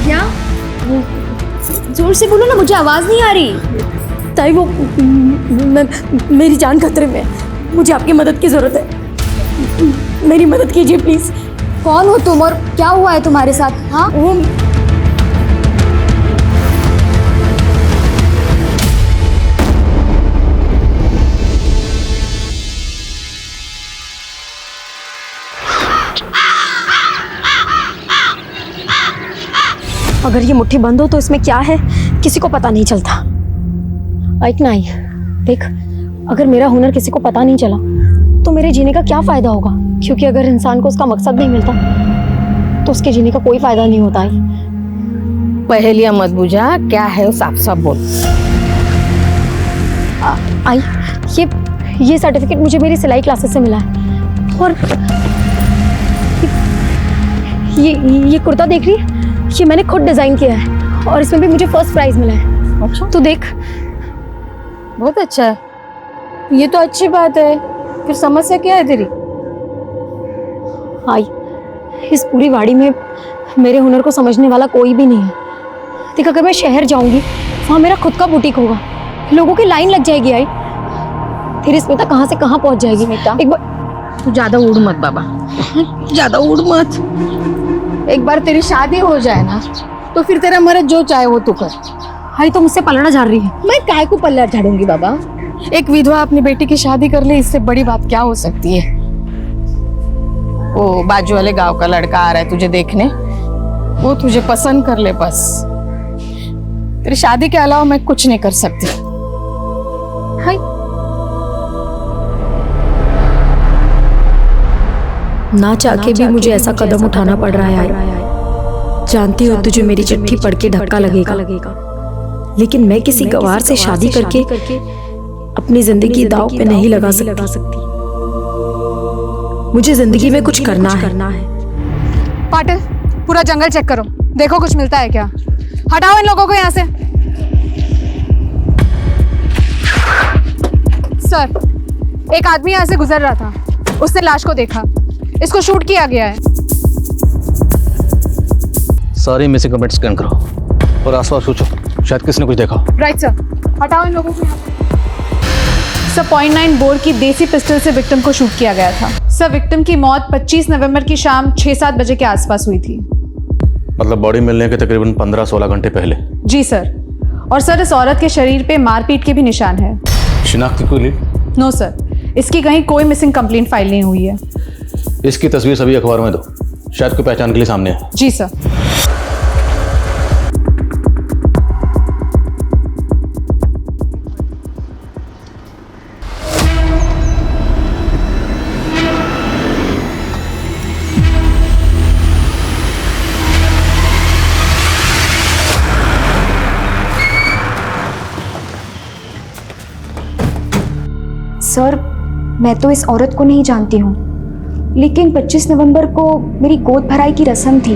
क्या? जोर से बोलो ना, मुझे आवाज नहीं आ रही। ताई वो मेरी जान खतरे में है, मुझे आपकी मदद की जरूरत है, मेरी मदद कीजिए प्लीज। कौन हो तुम और क्या हुआ है तुम्हारे साथ? हाँ, वो अगर ये मुट्ठी बंद हो तो इसमें क्या है किसी को पता नहीं चलता। एक ना देख, अगर मेरा हुनर किसी को पता नहीं चला तो मेरे जीने का क्या फायदा होगा, क्योंकि अगर इंसान को उसका मकसद नहीं मिलता तो उसके जीने का कोई फायदा नहीं होता है। पहेलियां मत बुझा, क्या है वो साफ साफ बोल। आई, ये सर्टिफिकेट मुझे मेरी सिलाई क्लासेस से मिला है, और ये कुर्ता देख रही है, ये मैंने खुद डिजाइन किया है और इसमें भी मुझे फर्स्ट प्राइज मिला है। अच्छा, तो देख, बहुत अच्छा है, ये तो अच्छी बात है। फिर समस्या क्या है तेरी? आई, इस पूरी वाड़ी में मेरे हुनर को समझने वाला कोई भी नहीं है। देख, अगर मैं शहर जाऊंगी वहां मेरा खुद का बुटीक होगा, लोगों की लाइन लग जाएगी। आई, फिर स्मिता कहाँ से कहाँ पहुंच जाएगी। स्मिता, एक बार तू ज्यादा उड़ मत बाबा, ज्यादा उड़ मत। एक बार तेरी शादी हो जाए ना तो फिर तेरा मर्द जो चाहे वो तू कर। आई तो मुझसे पलड़ा झाड़ रही है। मैं काय को पल्ला झाड़ूंगी बाबा? एक विधवा अपनी बेटी की शादी कर ले, इससे बड़ी बात क्या हो सकती है? वो बाजू वाले गांव का लड़का आ रहा है तुझे देखने, वो तुझे पसंद कर ले बस। तेरी शादी के अलावा मैं कुछ नहीं कर सकती। हाय, ना चाह के भी मुझे ऐसा कदम उठाना पड़ रहा है। जानती हो तुझे मेरी चिट्ठी पढ़ के धक्का लगेगा, लेकिन मैं किसी गवार से शादी करके अपनी जिंदगी दांव पे नहीं लगा सकती। मुझे जिंदगी में कुछ करना है। पाटिल, पूरा जंगल चेक करो, देखो कुछ मिलता है क्या। हटाओ इन लोगों को यहाँ से। सर, एक आदमी यहाँ से गुजर रहा था, उसने लाश को देखा, इसको शूट किया गया है। सारी मिसिंग कमेंट स्कैन करो और आसपास सोचो, शायद किसी ने कुछ देखा। राइट सर, हटाओ इन लोगों को यहाँ से। सर, .9 बोर की देसी पिस्टल से विक्टिम को शूट किया गया था। सर, विक्टिम की मौत 25 नवंबर की शाम 6-7 बजे के आसपास हुई थी। मतलब बॉडी मिलने के तकरीबन 15-16 घंटे पहले। जी सर। और सर, इस औरत के शरीर पे मारपीट के भी निशान है। शिनाख्त कोई लीड? नो सर, इसकी कहीं कोई मिसिंग कंप्लेंट फाइल नहीं हुई है। इसकी तस्वीर सभी अखबार में दो, शायद कोई पहचान के लिए सामने है। जी सर। सर, मैं तो इस औरत को नहीं जानती हूँ, लेकिन 25 नवंबर को मेरी गोद भराई की रस्म थी,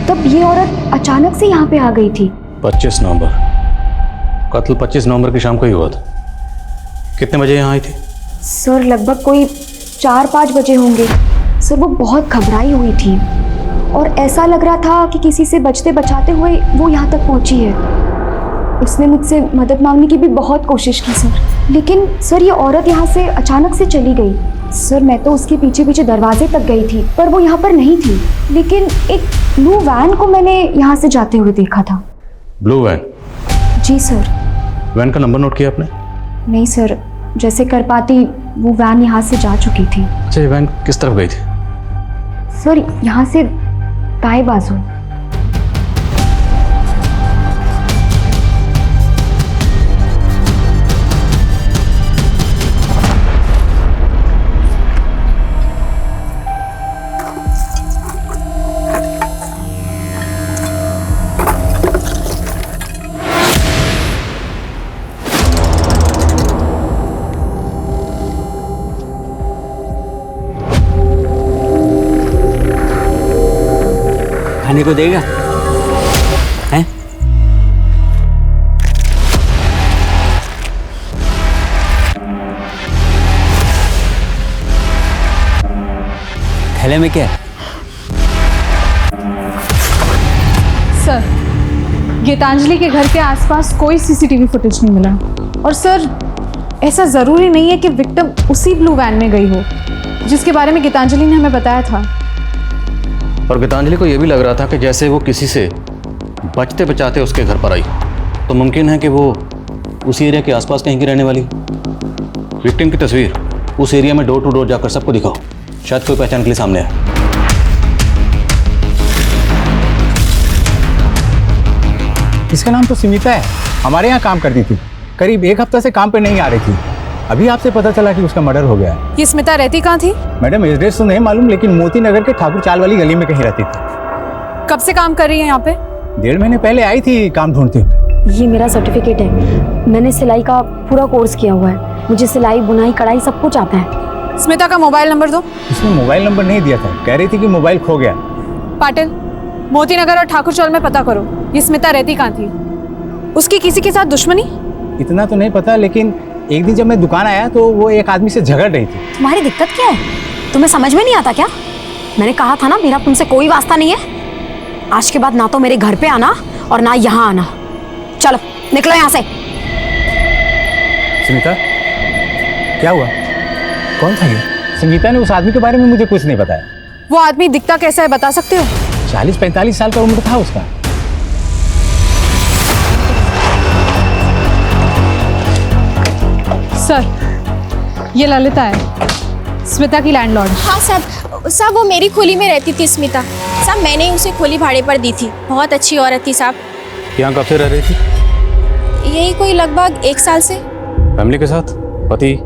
तब ये औरत अचानक से यहाँ पे आ गई थी। 25 नवंबर, कत्ल 25 नवंबर की शाम को ही हुआ था। कितने बजे यहाँ आई थी? सर, लगभग कोई 4-5 बजे होंगे। सर, वो बहुत घबराई हुई थी और ऐसा लग रहा था कि किसी से बचते बचाते हुए वो यहाँ तक पहुँची है। उसने मुझसे मदद मांगने की भी बहुत कोशिश की सर, लेकिन सर ये औरत यहाँ से अचानक से चली गई। सर, मैं तो उसके पीछे पीछे दरवाजे तक गई थी, पर वो यहाँ पर नहीं थी, लेकिन एक ब्लू वैन को मैंने यहाँ से जाते हुए देखा था। Blue van? जी सर। वैन का नंबर नोट किया आपने? नहीं सर, जैसे कर पाती वो वैन यहाँ से जा चुकी थी। अच्छा, ये वैन किस तरफ गई थी? सर, यहाँ से दाएं बाजू। खाने को देगा? हैं? थैले में क्या है? सर, गीतांजलि के घर के आसपास कोई सीसीटीवी फुटेज नहीं मिला। और सर, ऐसा ज़रूरी नहीं है कि विक्टिम उसी ब्लू वैन में गई हो जिसके बारे में गीतांजलि ने हमें बताया था। और गीतांजलि को यह भी लग रहा था कि जैसे वो किसी से बचते बचाते उसके घर पर आई, तो मुमकिन है कि वो उसी एरिया के आसपास कहीं की रहने वाली। विक्टिम की तस्वीर उस एरिया में डोर टू डोर जाकर सबको दिखाओ, शायद कोई पहचान के लिए सामने आए। इसका नाम तो स्मिता है, हमारे यहाँ काम करती थी। करीब 1 हफ्ता से काम पे नहीं आ रही थी। अभी आपसे पता चला कि उसका मर्डर हो गया है। ये स्मिता रहती कहाँ थी? मैडम एड्रेस तो नहीं मालूम, लेकिन मोती नगर के ठाकुर चाल वाली गली में कहीं रहती थी। कब से काम कर रही है यहाँ पे? 1.5 महीने पहले आई थी काम ढूंढते हुए। ये मेरा सर्टिफिकेट है, मैंने सिलाई का पूरा कोर्स किया हुआ है, मुझे सिलाई बुनाई कढ़ाई सब कुछ आता है। स्मिता का मोबाइल नंबर दो। उसने मोबाइल नंबर नहीं दिया था, कह रही थी कि मोबाइल खो गया। पाटिल, मोती नगर और ठाकुर चौल में पता करो, ये स्मिता रहती कहाँ थी? उसकी किसी के साथ दुश्मनी? इतना तो नहीं पता, लेकिन एक दिन जब मैं दुकान आया तो वो एक आदमी से झगड़ रही थी। तुम्हारी दिक्कत क्या है? तुम्हें समझ में नहीं आता क्या? मैंने कहा था ना, मेरा तुमसे कोई वास्ता नहीं है। आज के बाद ना तो मेरे घर पे आना और ना यहाँ आना। चलो निकलो यहाँ से। स्मिता, क्या हुआ? कौन था ये? संगीता ने उस आदमी के बारे में मुझे कुछ नहीं बताया। वो आदमी दिखता कैसा है बता सकते हो? 40-45 साल का उम्र था उसका। सर, ये ललिता है, स्मिता की लैंडलॉर्ड। हाँ साहब, वो मेरी खोली में रहती थी स्मिता। साहब मैंने उसे खोली भाड़े पर दी थी, बहुत अच्छी औरत थी साहब। यहाँ कब से रह रही थी? यही कोई लगभग 1 साल से। फैमिली के साथ? पति?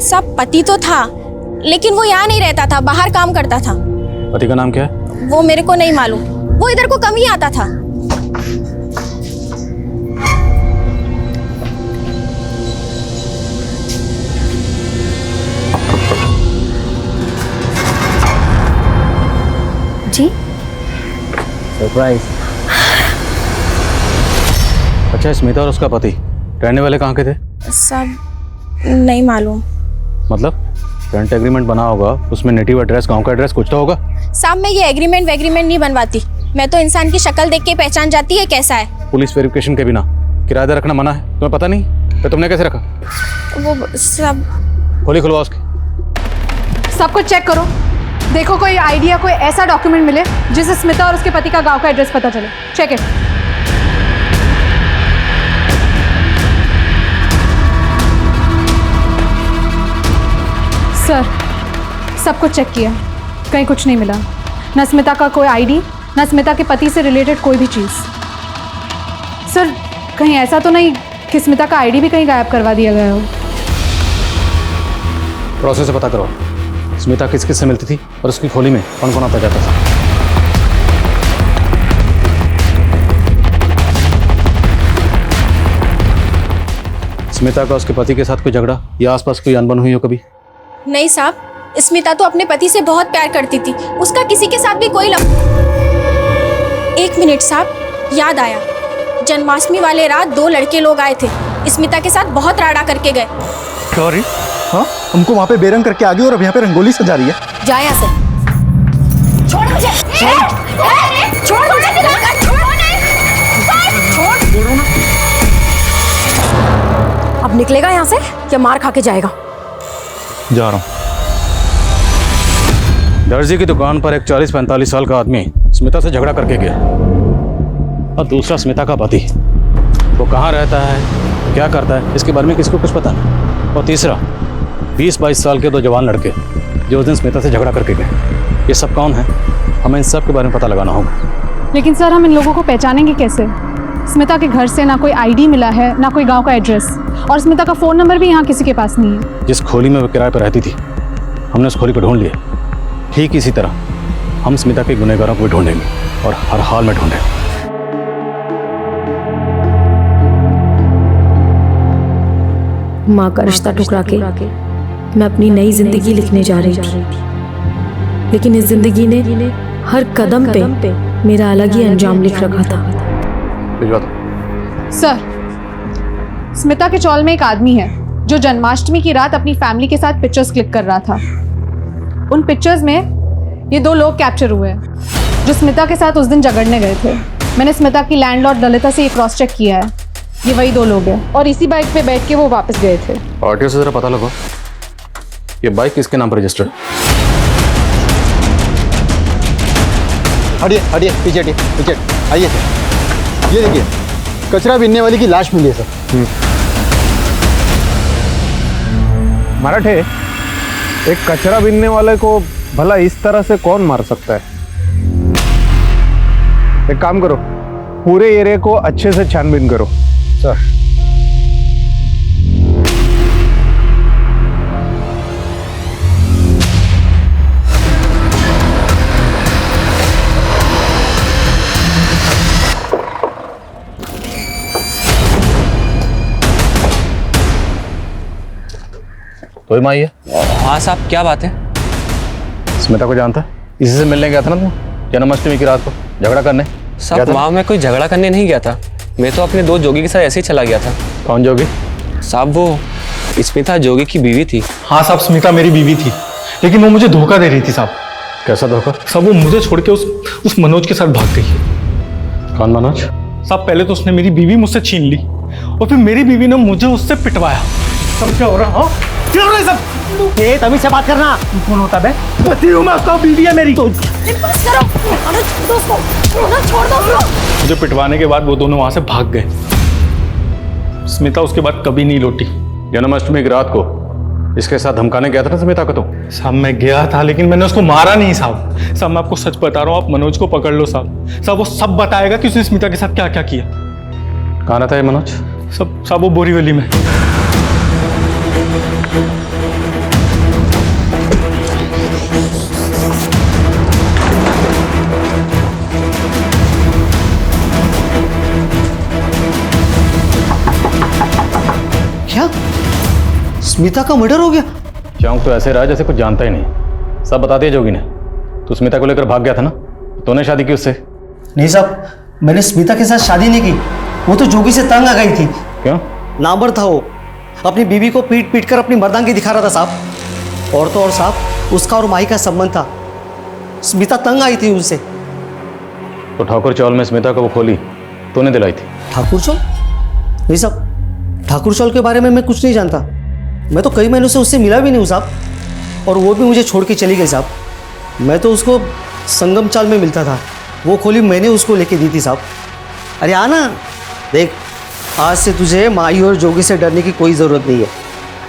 साहब पति तो था, लेकिन वो यहाँ नहीं रहता था, बाहर काम करता था। पति का नाम क्या है? वो मेरे को नहीं मालूम, वो इधर को कम ही आता था। जी सरप्राइज। अच्छा, स्मिता और उसका पति रहने वाले कहाँ के थे? साहब नहीं मालूम। मतलब रेंट एग्रीमेंट बना होगा, उसमें नेटिव एड्रेस, गांव का एड्रेस कुछ तो होगा। साहब मैं ये एग्रीमेंट वेग्रीमेंट नहीं बनवाती, मैं तो इंसान की शक्ल देख के पहचान जाती है कैसा है। पुलिस वेरिफिकेशन के बिना किराएदार रखना मना है, तुम्हें पता नहीं? तो तुमने कैसे रखा? वो सब खोली खुलवा उसकी। सब कुछ चेक करो, देखो कोई आइडिया, कोई ऐसा डॉक्यूमेंट मिले जिससे स्मिता और उसके पति का गांव का एड्रेस पता चले। Check it. सर, सब कुछ चेक किया, कहीं कुछ नहीं मिला। न स्मिता का कोई आईडी, न स्मिता के पति से रिलेटेड कोई भी चीज़। सर, कहीं ऐसा तो नहीं कि स्मिता का आईडी भी कहीं गायब करवा दिया गया हो? प्रोसेस से पता करो स्मिता किस किस से मिलती थी और उसकी खोली में कौन कौन आता जाता था। स्मिता का उसके पति के साथ कोई झगड़ा या आसपास कोई अनबन हुई हो कभी? नहीं साहब, स्मिता तो अपने पति से बहुत प्यार करती थी, उसका किसी के साथ भी कोई 1 मिनट साहब, याद आया, जन्माष्टमी वाले रात 2 लड़के लोग आए थे, स्मिता के साथ बहुत राड़ा करके गए। सॉरी, हाँ हमको वहाँ पे बेरंग करके आ गई और अब यहाँ पे रंगोली सजा रही है। जा यहाँ से। छोड़ मुझे। छोड़ मुझे। अब निकलेगा यहाँ से या मार खा के जाएगा? जा रहा हूँ। दर्जी की दुकान पर एक 40-45 साल का आदमी स्मिता से झगड़ा करके गया और दूसरा स्मिता का पति, वो कहाँ रहता है, क्या करता है, इसके बारे में किसी को कुछ पता नहीं। और तीसरा 20-22 साल के 2 जवान लड़के जो उस दिन स्मिता से झगड़ा करके गए। ये सब कौन है? हमें इन सब के बारे में पता लगाना होगा। लेकिन सर, हम इन लोगों को पहचानेंगे कैसे? स्मिता के घर से ना कोई आईडी मिला है, ना कोई गांव का एड्रेस, और स्मिता का फ़ोन नंबर भी यहाँ किसी के पास नहीं है। जिस खोली में वो किराए पर रहती थी, हमने उस खोली को ढूंढ लिया। ठीक इसी तरह हम स्मिता के गुनहगारों को भी ढूंढेंगे और हर हाल में ढूंढेंगे। माँ का रिश्ता टुकरा के मैं अपनी नई जिंदगी लिखने जा रही थी, लेकिन इस जिंदगी ने हर कदम पे मेरा अलग ही अंजाम लिख रखा था। भिजवा दो। सर, स्मिता के चौल में एक आदमी है जो जन्माष्टमी की रात अपनी फैमिली के साथ पिक्चर्स क्लिक कर रहा था। उन पिक्चर्स में ये 2 लोग कैप्चर हुए हैं जो स्मिता के साथ उस दिन झगड़ने गए थे। मैंने स्मिता की लैंडलॉर्ड ललिता से ये क्रॉस चेक किया है, ये वही 2 लोग हैं और इसी बाइक पे बैठ के वो वापस गए थे। आरटीओ से जरा पता लगाओ ये बाइक किसके नाम पर रजिस्टर्ड। हटिए हटिए, पीछे हटिए, पीछे आइए सर। ये देखिए, कचरा बीनने वाली की लाश मिली है सर। मराठे, एक कचरा बीनने वाले को भला इस तरह से कौन मार सकता है? एक काम करो, पूरे एरिया को अच्छे से छानबीन करो। सर, तो ही माई है। हाँ साहब, क्या बात है? स्मिता को जानता है? इसी से मिलने गया था ना तुम जन्माष्टमी की रात को झगड़ा करने? साहब वहाँ मैं कोई झगड़ा करने नहीं गया था, मैं तो अपने 2 जोगी के साथ ऐसे ही चला गया था। कौन जोगी? साहब वो स्मिता जोगी की बीवी थी। हाँ साहब, स्मिता मेरी बीवी थी, लेकिन वो मुझे धोखा दे रही थी साहब। कैसा धोखा? साहब वो मुझे छोड़ के उस मनोज के साथ भाग गई। कौन मनोज? साहब पहले तो उसने मेरी बीवी मुझसे छीन ली और फिर मेरी बीवी ने मुझे उससे पिटवाया। सब क्या हो रहा है? क्या हो रहा है सब? ये तभी से बात करना। कौन होता है? पति हूँ मैं उसका, बीवी है मेरी। बस करो, छोड़ दो उसको। मुझे पिटवाने के बाद वो दोनों वहां से भाग गए। स्मिता उसके बाद कभी नहीं लौटी। जन्माष्टमी की रात को इसके साथ धमकाने गया था ना स्मिता को तो? साहब मैं गया था, लेकिन मैंने उसको मारा नहीं साहब। साहब मैं आपको सच बता रहा हूँ, आप मनोज को पकड़ लो साहब। साहब वो सब बताएगा कि उसने स्मिता के साथ क्या क्या किया। कहाँ रहता है मनोज? साहब वो बोरीवली में। क्या स्मिता का मर्डर हो गया? चौंक तो ऐसे रहा जैसे कुछ जानता ही नहीं। सब बता दिया जोगी ने। तू स्मिता को लेकर भाग गया था ना? तूने शादी की उससे? नहीं साहब, मैंने स्मिता के साथ शादी नहीं की। वो तो जोगी से तंग आ गई थी। क्यों? नामर्द था वो, अपनी बीवी को पीट पीट कर अपनी मर्दांगी दिखा रहा था साहब। और तो और साहब, उसका और माही का संबंध था। स्मिता तंग आई थी उनसे। तो ठाकुर चौल में स्मिता को वो खोली तूने दिलाई थी? ठाकुर चौल? नहीं साहब, ठाकुर चौल के बारे में मैं कुछ नहीं जानता। मैं तो कई महीनों से उससे मिला भी नहीं हूँ साहब, और वो भी मुझे छोड़ के चली गई साहब। मैं तो उसको संगम चाल में मिलता था, वो खोली मैंने उसको लेके दी थी साहब। अरे आना देख, आज से तुझे माई और जोगी से डरने की कोई ज़रूरत नहीं है।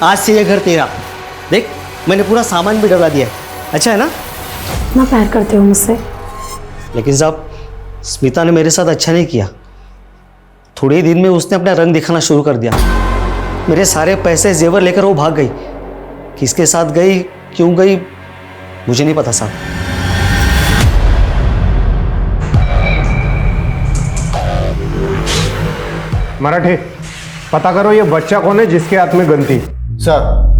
आज से ये घर तेरा। देख मैंने पूरा सामान भी डला दिया है, अच्छा है ना? इतना प्यार करते हो मुझसे? लेकिन साहब स्मिता ने मेरे साथ अच्छा नहीं किया। थोड़े ही दिन में उसने अपना रंग दिखाना शुरू कर दिया। मेरे सारे पैसे जेवर लेकर वो भाग गई। किसके साथ गई, क्यों गई, मुझे नहीं पता साहब। मराठे, पता करो ये बच्चा कौन है जिसके हाथ में गन थी। सर,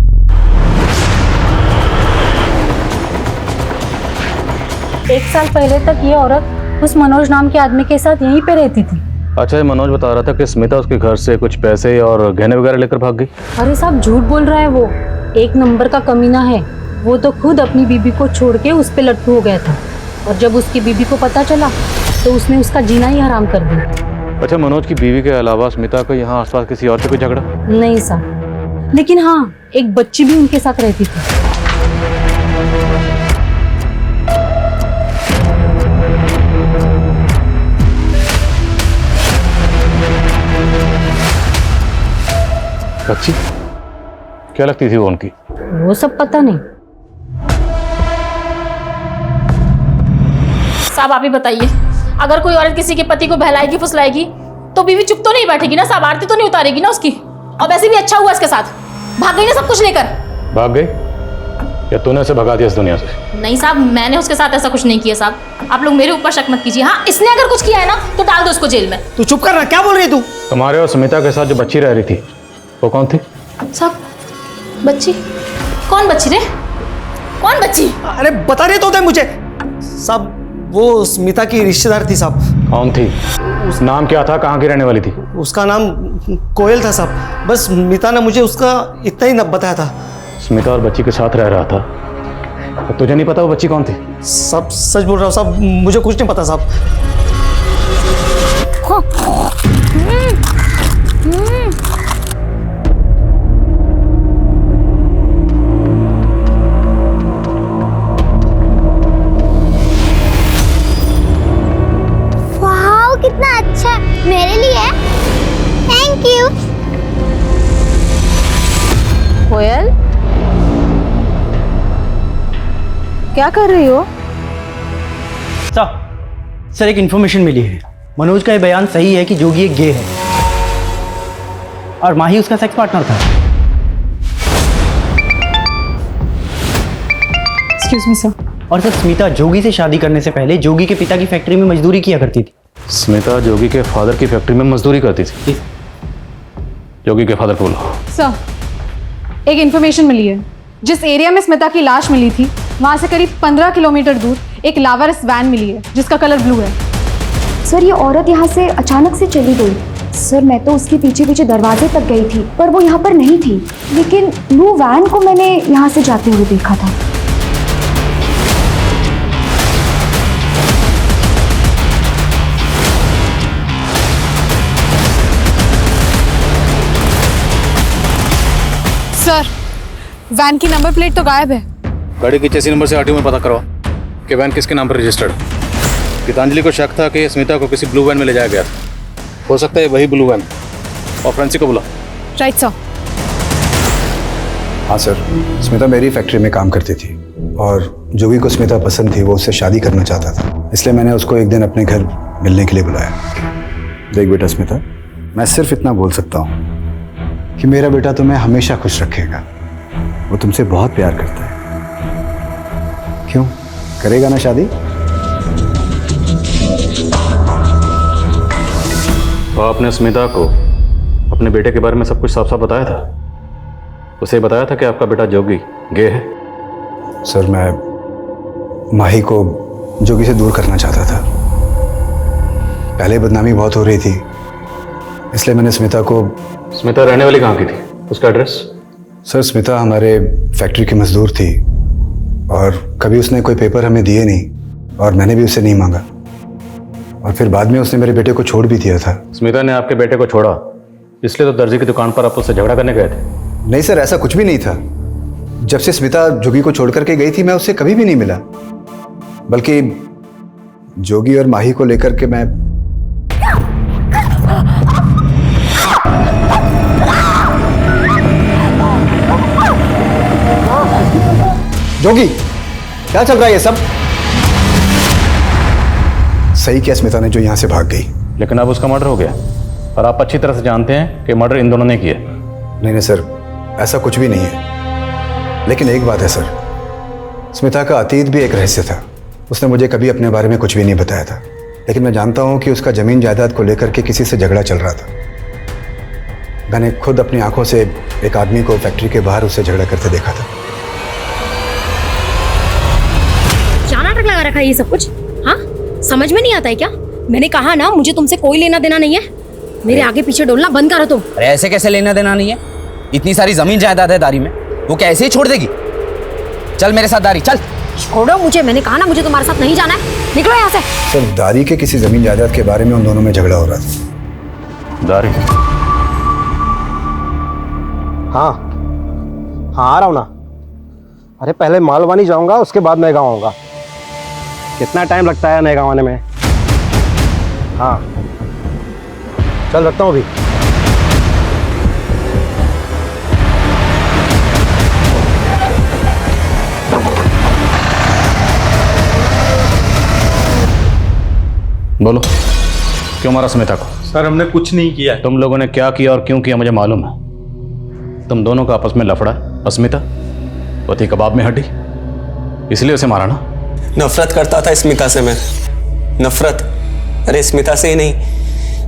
एक साल पहले तक ये औरत उस मनोज नाम के आदमी के साथ यहीं पे रहती थी। अच्छा, ये मनोज बता रहा था कि स्मिता उसके घर से कुछ पैसे और गहने वगैरह लेकर भाग गई। अरे साहब झूठ बोल रहा है, वो 1 नंबर का कमीना है। वो तो खुद अपनी बीबी को छोड़ के उस पे लट्टू हो गया था, और जब उसकी बीबी को पता चला तो उसने उसका जीना ही हराम कर दिया। अच्छा, मनोज की बीवी के अलावा स्मिता को यहाँ आसपास किसी और से कोई झगड़ा? नहीं साहब, लेकिन हाँ एक बच्ची भी उनके साथ रहती थी। बच्ची? क्या लगती थी वो उनकी? वो सब पता नहीं। साहब आप ही बताइए, अगर कोई औरत किसी के पति को बहलाएगी फुसलाएगी तो बीवी चुप तो नहीं बैठेगी ना साहब? आरती तो नहीं उतारेगी ना उसकी? और वैसे भी अच्छा हुआ इसके साथ, भाग गई ना सब कुछ लेकर। भाग गई या तूने उसे भगा दिया इस दुनिया से? नहीं साहब, मैंने उसके साथ ऐसा कुछ नहीं किया साहब। आप लोग मेरे ऊपर शक मत कीजिए। हाँ, इसने अगर कुछ किया है ना तो डाल दो उसको जेल में। तू चुप कर रहा, क्या बोल रही है तू? तुम्हारे और स्मिता के साथ जो बच्ची रह रही थी वो कौन थी? साहब बच्ची? कौन बच्ची रे? कौन बच्ची? अरे बता रहे तो थे मुझे साहब। वो स्मिता की रिश्तेदार थी साहब। कौन थी? नाम क्या था? कहाँ की रहने वाली थी? उसका नाम कोयल था साहब। बस स्मिता ने मुझे उसका इतना ही बताया था। स्मिता और बच्ची के साथ रह रहा था, तो तुझे नहीं पता वो बच्ची कौन थी? सब सच बोल रहा हूँ साहब, मुझे कुछ नहीं पता साहब। वाह कितना अच्छा है, मेरे लिए। Thank you. कोयल, क्या कर रही हो? सर एक इन्फॉर्मेशन मिली है। मनोज का ये बयान सही है कि जोगी एक गे है और माही उसका सेक्स पार्टनर था। Excuse me sir. और सर स्मिता जोगी से शादी करने से पहले जोगी के पिता की फैक्ट्री में मजदूरी किया करती थी। स्मिता जोगी के फादर की फैक्ट्री में मजदूरी करती थी? जोगी के फादर को बोलो। सर, एक इन्फॉर्मेशन मिली है। जिस एरिया में स्मिता की लाश मिली थी, वहां से करीब 15 किलोमीटर दूर एक लावारिस वैन मिली है जिसका कलर ब्लू है। सर ये औरत यहाँ से अचानक से चली गई। सर मैं तो उसके पीछे पीछे दरवाजे तक गई थी, पर वो यहाँ पर नहीं थी। लेकिन ब्लू वैन को मैंने यहाँ से जाते हुए देखा था। सर, वैन की नंबर प्लेट तो गायब है। गाड़ी की चेसी नंबर से आरटीओ में पता करो कि वैन किसके नाम पर रजिस्टर्ड है। गीतांजलि को शक था कि स्मिता को किसी ब्लू वैन में ले जाया गया था। हो सकता है वही ब्लू वैन। और फ्रेंसी को बुला। Right sir. हाँ सर, स्मिता मेरी फैक्ट्री में काम करती थी और जोगी को स्मिता पसंद थी, वो उससे शादी करना चाहता था। इसलिए मैंने उसको एक दिन अपने घर मिलने के लिए बुलाया। देख बेटा स्मिता, मैं सिर्फ इतना बोल सकता हूँ कि मेरा बेटा तुम्हें हमेशा खुश रखेगा। वो तुमसे बहुत प्यार करता है। क्यों, करेगा ना शादी? तो आपने स्मिता को अपने बेटे के बारे में सब कुछ साफ साफ बताया था? उसे बताया था कि आपका बेटा जोगी गे है? सर मैं माही को जोगी से दूर करना चाहता था। पहले बदनामी बहुत हो रही थी, इसलिए मैंने स्मिता को। स्मिता रहने वाली कहाँ की थी? उसका एड्रेस? सर स्मिता हमारे फैक्ट्री की मजदूर थी और कभी उसने कोई पेपर हमें दिए नहीं और मैंने भी उससे नहीं मांगा। और फिर बाद में उसने मेरे बेटे को छोड़ भी दिया था। स्मिता ने आपके बेटे को छोड़ा इसलिए तो दर्जी की दुकान पर आप उससे झगड़ा करने गए थे? नहीं सर, ऐसा कुछ भी नहीं था। जब से स्मिता जोगी को छोड़ करके गई थी मैं उससे कभी भी नहीं मिला। बल्कि जोगी और माही को लेकर के मैं। जोगी, क्या चल रहा है ये सब? सही किया स्मिता ने जो यहां से भाग गई। लेकिन अब उसका मर्डर हो गया और आप अच्छी तरह से जानते हैं कि मर्डर इन दोनों ने किया। नहीं सर, ऐसा कुछ भी नहीं है। लेकिन एक बात है सर, स्मिता का अतीत भी एक रहस्य था। उसने मुझे कभी अपने बारे में कुछ भी नहीं बताया था। लेकिन मैं जानता हूं कि उसका जमीन जायदाद को लेकर के किसी से झगड़ा चल रहा था। मैंने खुद अपनी आंखों से एक आदमी को फैक्ट्री के बाहर उससे झगड़ा करते देखा था। क्या नाटक लगा रखा है ये सब कुछ? हाँ, समझ में नहीं आता है क्या? मैंने कहा ना, मुझे तुमसे कोई लेना देना नहीं है। मेरे आगे पीछे डोलना बंद करो तुम। अरे ऐसे कैसे लेना देना नहीं है? इतनी सारी जमीन जायदाद है दारी में, वो कैसे ही छोड़ देगी? चल मेरे साथ दारी, चल। छोड़ो मुझे, मैंने कहा ना मुझे तुम्हारे साथ नहीं जाना है। निकलो यहाँ से। सर दारी के किसी जमीन जायदाद के बारे में उन दोनों में झगड़ा हो रहा था। दारी? हाँ आ रहा हूँ ना। अरे पहले मालवानी जाऊंगा, उसके बाद नए गाँव आऊँगा। कितना टाइम लगता है नए गाँव आने में? हाँ चल, रखता हूँ अभी। बोलो, क्यों मारा स्मिता को? सर हमने कुछ नहीं किया। तुम लोगों ने क्या किया और क्यों किया मुझे मालूम है। तुम दोनों का आपस में लफड़ा है और स्मिता पति कबाब में हड्डी, इसलिए उसे मारा ना? नफरत करता था स्मिता से मैं। नफरत? अरे स्मिता से ही नहीं,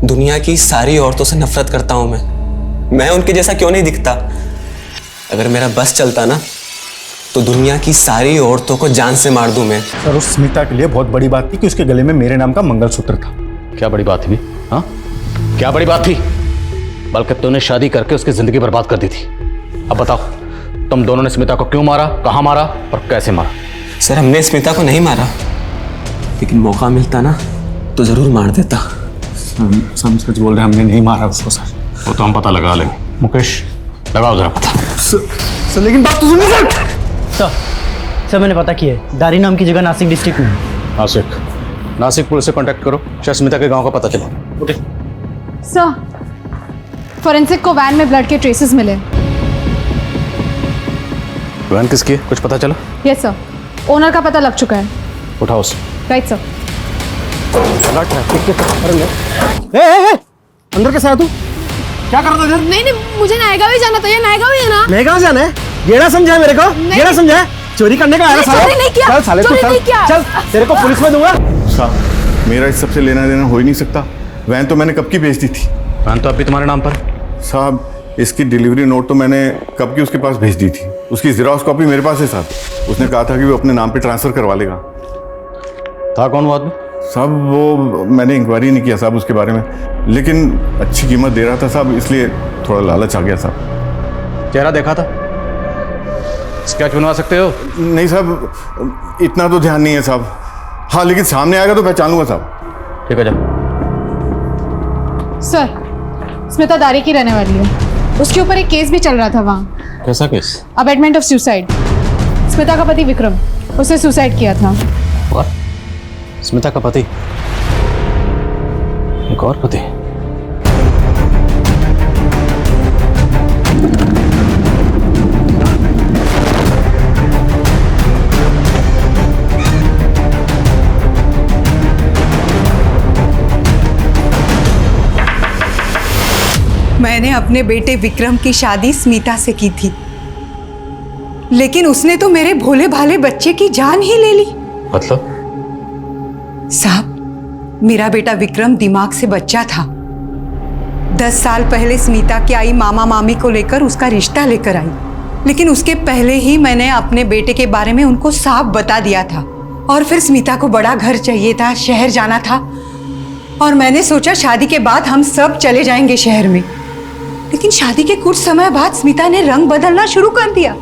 दुनिया की सारी औरतों से नफरत करता हूं मैं उनके जैसा क्यों नहीं दिखता? अगर मेरा बस चलता ना तो दुनिया की सारी औरतों को जान से मार दूं मैं। सर उस स्मिता के लिए बहुत बड़ी बात थी कि उसके गले में मेरे नाम का मंगलसूत्र था। क्या बड़ी बात थी? हाँ, क्या बड़ी बात थी? बल्कि तूने शादी करके उसकी जिंदगी बर्बाद कर दी थी। अब बताओ, तुम दोनों ने स्मिता को क्यों मारा, कहाँ मारा और कैसे मारा? सर हमने स्मिता को नहीं मारा, लेकिन मौका मिलता ना तो जरूर मार देता। हम सच बोल रहे हैं, हमने नहीं मारा उसको सर। वो तो हम पता लगा लेंगे। मुकेश लगाओ जरा पता। सर लेकिन बात तो सुनिए सर। सर मैंने पता किया है, दारी नाम की जगह नासिक डिस्ट्रिक्ट में। नासिक पुलिस से कांटेक्ट करो, शायद स्मिता के गांव का पता चले। ओके सर, फोरेंसिक को वैन में ब्लड के ट्रेसेस मिले। वैन किसकी है, कुछ पता चला? यस सर, ओनर का पता लग चुका है। उठाओ उसे। Right sir. अंदर कैसे आया तू? क्या कर रहा था इधर? नहीं, मुझे नायगांव ही जाना था। ये नायगांव ही है ना? नायगांव जाना है? ये ना समझा मेरे को? ये ना समझा? चोरी करने का आया साले? चोरी नहीं किया। चल साले तू चल, चल तेरे को पुलिस में दूंगा। साहब मेरा इस सबसे लेना देना हो ही नहीं सकता। वैन तो मैंने कब की भेज दी थी। वैन तो अभी तुम्हारे नाम पर। साहब इसकी डिलीवरी नोट तो मैंने कब की उसके पास भेज दी थी। उसकी ज़ेरॉक्स कॉपी मेरे पास है साहब। उसने कहा था कि वो अपने नाम पे ट्रांसफ़र करवा लेगा। था कौन वो आदमी? साहब वो मैंने इंक्वायरी नहीं किया साहब उसके बारे में, लेकिन अच्छी कीमत दे रहा था साहब, इसलिए थोड़ा लालच आ गया साहब। चेहरा देखा था? स्केच बनवा सकते हो? नहीं साहब इतना तो ध्यान नहीं है साहब। हाँ लेकिन सामने आएगा तो पहचान लूंगा साहब। ठीक है जा। सर, स्मिता दारी की रहने वाली है। उसके ऊपर एक केस भी चल रहा था वहाँ। कैसा case? Abetment of suicide. Smita का पति विक्रम, उसने सुसाइड किया था। और स्मिता का पति? एक और पति? मैंने अपने बेटे विक्रम की शादी स्मिता से की थी, लेकिन उसने तो मेरे भोले भाले बच्चे की जान ही ले ली। मतलब? साहब मेरा बेटा विक्रम दिमाग से बच्चा था। 10 साल पहले स्मिता की आई मामा मामी को लेकर उसका रिश्ता लेकर आई, लेकिन उसके पहले ही मैंने अपने बेटे के बारे में उनको साफ बता दिया था। और फिर स्मिता को बड़ा घर चाहिए था, शहर जाना था, और मैंने सोचा शादी के बाद हम सब चले जाएंगे शहर में। लेकिन शादी के कुछ समय बाद स्मिता ने रंग बदलना शुरू कर दिया।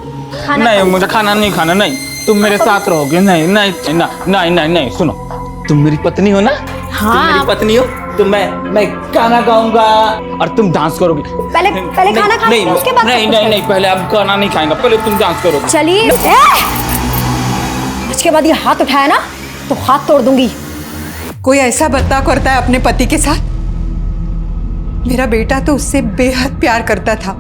नहीं मुझे खाना नहीं खाना, नहीं तुम मेरे साथ रहोगे। नहीं नहीं नहीं नहीं नहीं सुनो, तुम मेरी पत्नी हो ना? हाँ। तुम मेरी पत्नी हो तो मैं गाना गाऊंगा और तुम डांस करोगी। पहले खाना खाएंगे, उसके बाद नहीं नहीं नहीं पहले आप गाना नहीं खाएंगे, पहले तुम डांस करोगे। चलिए। इसके बाद ये हाथ उठाया ना तो हाथ तोड़ दूंगी। कोई ऐसा बर्ताव करता है अपने पति के साथ? मेरा बेटा तो उससे बेहद प्यार करता था,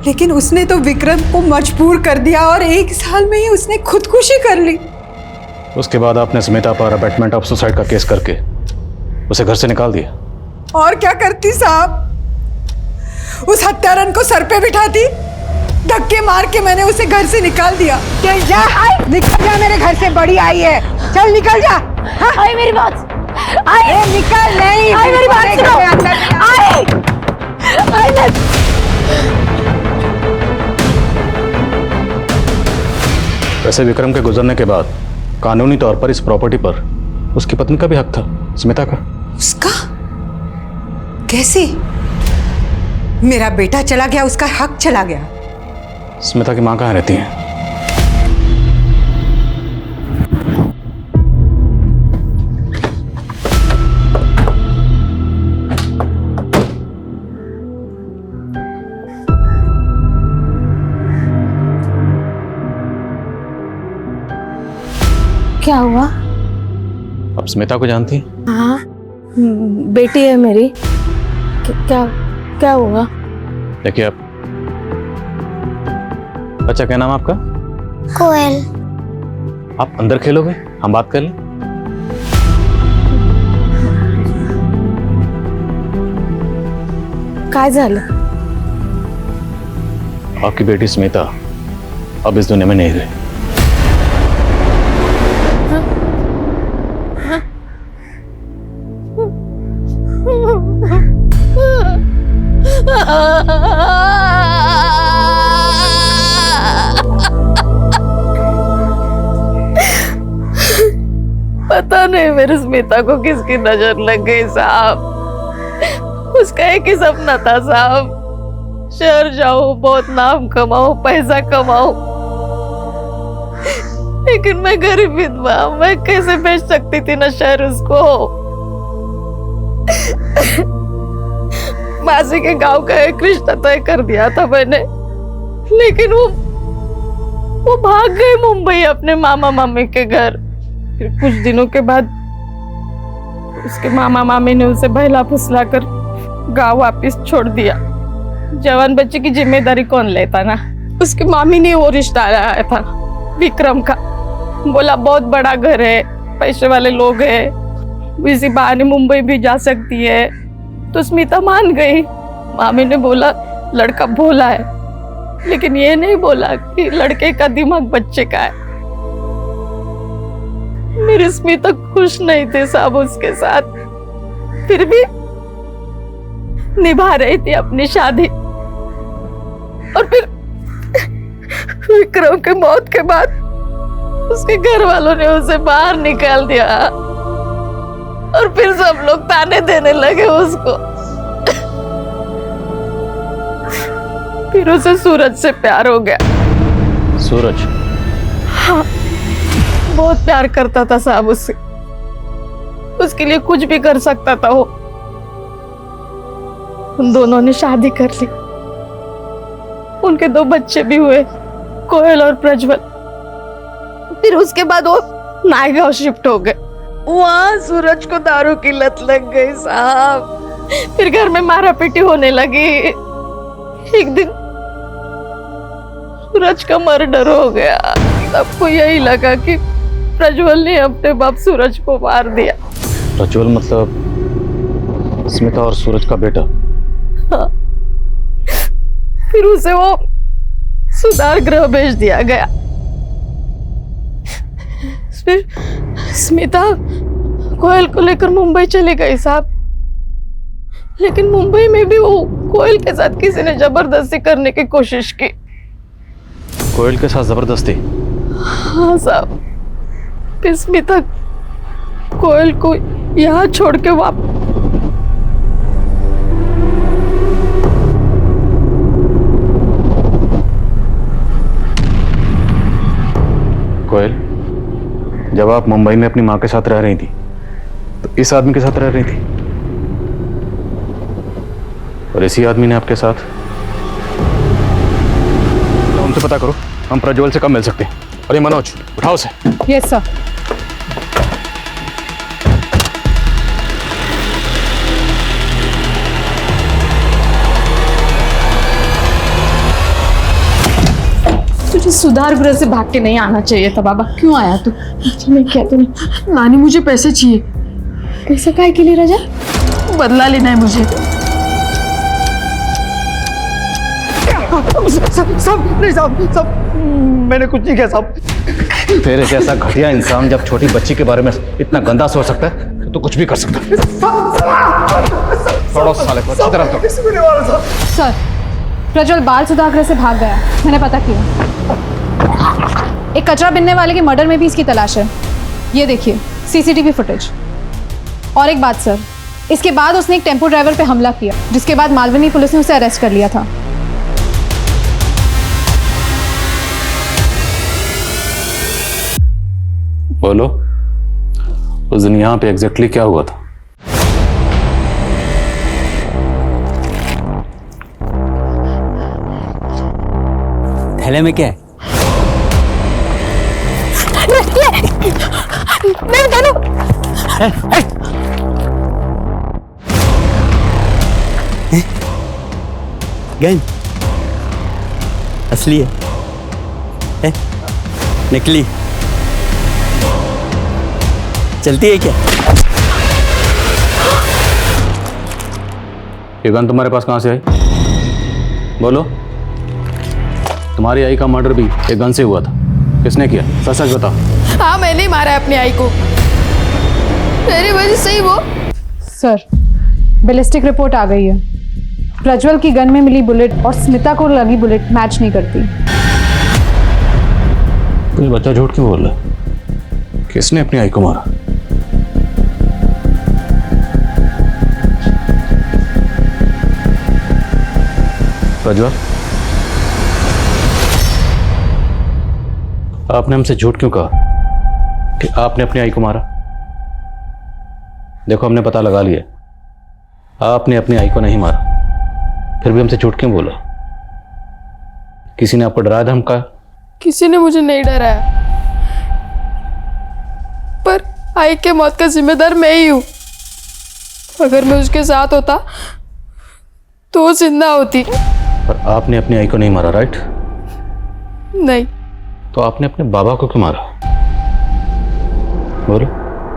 लेकिन उसने तो विक्रम को मजबूर कर दिया और 1 साल में ही उसने खुदकुशी कर ली। उसके बाद आपने स्मिता पर अबेटमेंट ऑफ सुसाइड का केस करके उसे घर से निकाल दिया। और क्या करती साहब? उस हत्यारन को सर पे बिठाती, धक्के मार के मैंने उसे घर से निकाल दिया। चल जा, निकल जा, मेरे घर से बड़ी आई है, चल निकल जा। हाँ? आई मेरी बात, आई निकल। नहीं आई मेरी बात सुनो, आई आई वैसे विक्रम के गुजरने के बाद कानूनी तौर पर इस प्रॉपर्टी पर उसकी पत्नी का भी हक था, स्मिता का। उसका? कैसे? मेरा बेटा चला गया, उसका हक चला गया। स्मिता की मां कहाँ रहती है? क्या हुआ? अब स्मिता को जानती? हाँ, बेटी है मेरी। क्या क्या हुआ? देखिए आप, बच्चा क्या नाम आपका? कोयल। आप अंदर खेलोगे, हम बात कर लें। काय झालं? आपकी बेटी स्मिता अब इस दुनिया में नहीं रही। पता नहीं मेरी स्मिता को किसकी नजर लग गई साहब। उसका एक ही सपना था साहब, शहर जाऊं, बहुत नाम कमाऊं, पैसा कमाऊं। लेकिन मैं गरीब विधवा, मैं कैसे बेच सकती थी ना शहर उसको। मासी के गांव का एक रिश्ता तय कर दिया था मैंने, लेकिन वो भाग गए मुंबई अपने मामा मामी के घर। फिर कुछ दिनों के बाद उसके मामा मामी ने उसे बहला फुसला कर गांव वापस छोड़ दिया। जवान बच्चे की जिम्मेदारी कौन लेता ना। उसकी मामी ने वो रिश्ता लाया था विक्रम का। बोला बहुत बड़ा घर है, पैसे वाले लोग हैं, इसी बहाने मुंबई भी जा सकती है। तो स्मिता मान गई। मामी ने बोला लड़का भोला है, लेकिन ये नहीं बोला कि लड़के का दिमाग बच्चे का है। मेरी स्मिता खुश नहीं थी साहब उसके साथ, फिर भी निभा रही थी अपनी शादी। और फिर विक्रम की मौत के बाद उसके घर वालों ने उसे बाहर निकाल दिया और फिर सब लोग ताने देने लगे उसको। फिर उसे सूरज से प्यार हो गया। सूरज? हाँ, बहुत प्यार करता था साहब उससे। उसके लिए कुछ भी कर सकता था वो। उन दोनों ने शादी कर ली। उनके 2 बच्चे भी हुए, कोयल और प्रज्वल। फिर उसके बाद वो नायगांव शिफ्ट हो गए। वहां सूरज को दारू की लत लग गई साहब। फिर घर में मारा पीटी होने लगी। एक दिन सूरज का मर्डर हो गया। सबको यही लगा कि प्रज्वल ने अपने बाप सूरज को मार दिया। प्रज्वल मतलब स्मिता और सूरज का बेटा? हाँ। फिर उसे वो सुधार गृह भेज दिया गया। फिर स्मिता कोयल को लेकर मुंबई चली गई साहब। लेकिन मुंबई में भी वो कोयल के साथ किसी ने जबरदस्ती करने की कोशिश की। कोयल के साथ जबरदस्ती? हाँ साहब। फिर स्मिता कोयल को यहाँ छोड़ के कोयल, जब आप मुंबई में अपनी माँ के साथ रह रही थी तो इस आदमी के साथ रह रही थी, और इसी आदमी ने आपके साथ? तो हमसे पता करो, हम प्रज्वल से कब मिल सकते हैं। और ये मनोज, उठाओ उसे। Yes sir. तुझे सुधार गृह से भाग के नहीं आना चाहिए था बाबा। क्यों आया तू? मैं क्या तूने? नानी मुझे पैसे चाहिए। पैसा काय के लिए राजा? बदला लेना है मुझे। साहब मैंने कुछ नहीं किया साहब। तेरे जैसा घटिया इंसान जब छोटी बच्ची के बारे में इतना गंदा सोच सकता है तो कुछ भी कर सकता है। साले को अच्छी तरह तो। सर, प्रज्वल बाल सुधार से भाग गया। मैंने पता किया। एक कचरा बिनने वाले के मर्डर में भी इसकी तलाश है। ये देखिए सीसीटीवी फुटेज। और एक बात सर, इसके बाद उसने एक टेम्पो ड्राइवर पे हमला किया, जिसके बाद मालवनी पुलिस ने उसे अरेस्ट कर लिया था। बोलो, उस दिन यहाँ पे एग्जैक्टली क्या हुआ था? थैले में क्या है? मैं जानू। गन असली है? नकली? चलती है क्या? ये गन तुम्हारे पास कहां से आई? बोलो। तुम्हारी आई का मर्डर भी एक गन से हुआ था। किसने किया? सच सच बताओ। हाँ, मैंने ही मारा है अपनी आई को। मेरी वजह से ही वो। सर, बैलिस्टिक रिपोर्ट आ गई है। प्रज्वल की गन में मिली बुलेट और स्मिता को लगी बुलेट मैच नहीं करती। तो ये बच्चा झूठ क्यों बोल रहा है? किसने अपनी आई को मारा? प्रज्वल, आपने हमसे झूठ क्यों कहा कि आपने अपनी आई को मारा? देखो, हमने पता लगा लिया, आपने अपनी आई को नहीं मारा, फिर भी हमसे झूठ क्यों बोला? किसी ने आपको डराया, धमकाया? किसी ने मुझे नहीं डराया, पर आई के मौत का जिम्मेदार मैं ही हूं। अगर मैं उसके साथ होता तो वो जिंदा होती। पर आपने अपनी आई को नहीं मारा, राइट? नहीं। तो आपने अपने बाबा को क्यों मारा? बोलो,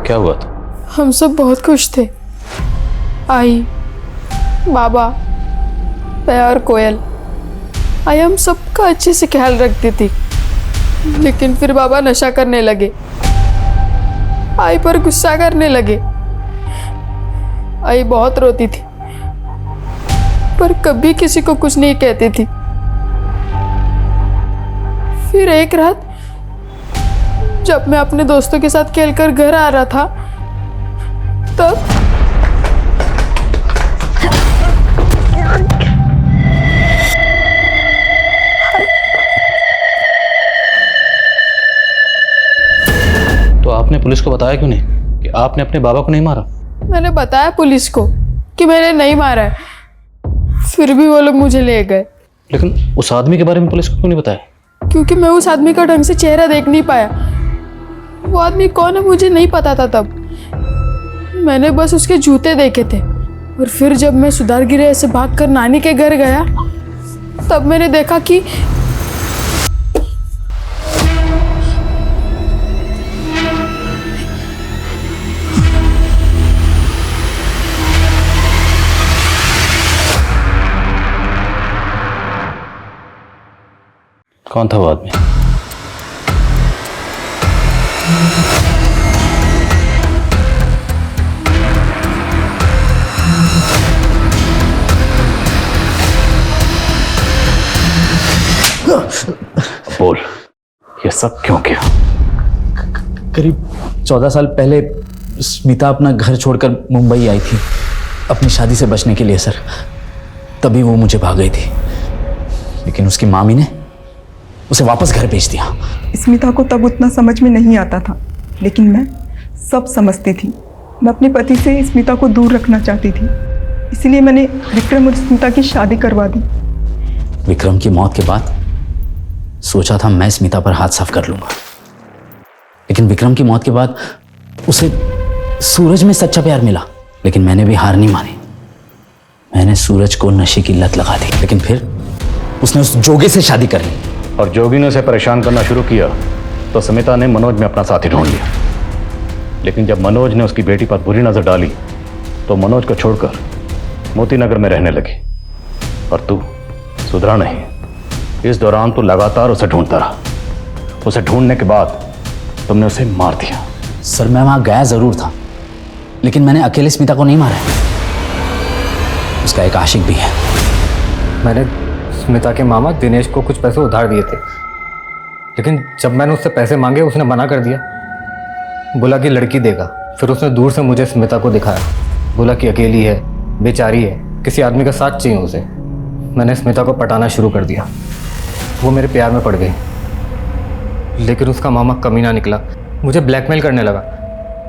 क्या हुआ था? हम सब बहुत खुश थे, आई, बाबा, मैं और कोयल। आई हम सबका अच्छे से ख्याल रखती थी, लेकिन फिर बाबा नशा करने लगे, आई पर गुस्सा करने लगे। आई बहुत रोती थी, पर कभी किसी को कुछ नहीं कहती थी। फिर एक रात जब मैं अपने दोस्तों के साथ खेलकर घर आ रहा था, तब तो आपने पुलिस को बताया क्यों नहीं कि आपने अपने बाबा को नहीं मारा? मैंने बताया पुलिस को कि मैंने नहीं मारा है, फिर भी वो लोग मुझे ले गए। लेकिन उस आदमी के बारे में पुलिस को क्यों नहीं बताया? क्योंकि मैं उस आदमी का ढंग से चेहरा देख नहीं पाया। वो आदमी कौन है मुझे नहीं पता था तब। मैंने बस उसके जूते देखे थे, और फिर जब मैं सुधार गिरे से भागकर नानी के घर गया, तब मैंने देखा कि कौन था वो आदमी? बोल, ये सब क्यों किया? करीब 14 साल पहले स्मिता अपना घर छोड़कर मुंबई आई थी अपनी शादी से बचने के लिए सर। तभी वो मुझे भाग गई थी, लेकिन उसकी मामी ने उसे वापस घर भेज दिया। स्मिता को तब उतना समझ में नहीं आता था, लेकिन मैं सब समझती थी। मैं अपने पति से स्मिता को दूर रखना चाहती थी, इसलिए मैंने विक्रम और स्मिता की शादी करवा दी। विक्रम की मौत के बाद सोचा था मैं स्मिता पर हाथ साफ कर लूंगा, लेकिन विक्रम की मौत के बाद उसे सूरज में सच्चा प्यार मिला, लेकिन मैंने भी हार नहीं मानी। मैंने सूरज को नशे की लत लगा दी, लेकिन फिर उसने उस जोगी से शादी कर ली। और जोगी ने उसे परेशान करना शुरू किया तो स्मिता ने मनोज में अपना साथी ढूंढ लिया। लेकिन जब मनोज ने उसकी बेटी पर बुरी नजर डाली तो मनोज को छोड़कर मोती नगर में रहने लगी। और तू सुधरा नहीं। इस दौरान तू लगातार उसे ढूंढता रहा। उसे ढूंढने के बाद तुमने उसे मार दिया। सर, मैं वहां गया जरूर था, लेकिन मैंने अकेले स्मिता को नहीं मारा है। उसका एक आशिक भी है। मैंने स्मिता के मामा दिनेश को कुछ पैसे उधार दिए थे, लेकिन जब मैंने उससे पैसे मांगे उसने मना कर दिया। बोला कि लड़की देगा। फिर उसने दूर से मुझे स्मिता को दिखाया, बोला कि अकेली है, बेचारी है, किसी आदमी का साथ चाहिए उसे। मैंने स्मिता को पटाना शुरू कर दिया। वो मेरे प्यार में पड़ गई, लेकिन उसका मामा कमीना निकला। मुझे ब्लैकमेल करने लगा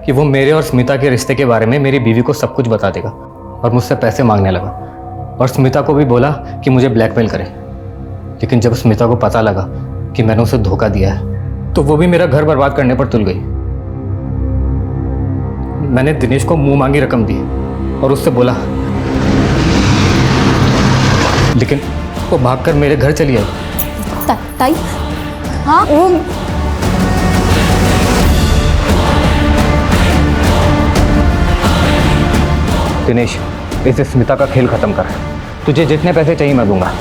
कि वो मेरे और स्मिता के रिश्ते के बारे में मेरी बीवी को सब कुछ बता देगा, और मुझसे पैसे मांगने लगा। और स्मिता को भी बोला कि मुझे ब्लैकमेल करे। लेकिन जब स्मिता को पता लगा कि मैंने उसे धोखा दिया है, तो वो भी मेरा घर बर्बाद करने पर तुल गई। मैंने दिनेश को मुंह मांगी रकम दी और उससे बोला, लेकिन वो भागकर मेरे घर चली आई। ताई, हाँ दिनेश, इसे स्मिता का खेल खत्म कर। तुझे जितने पैसे चाहिए मैं दूंगा।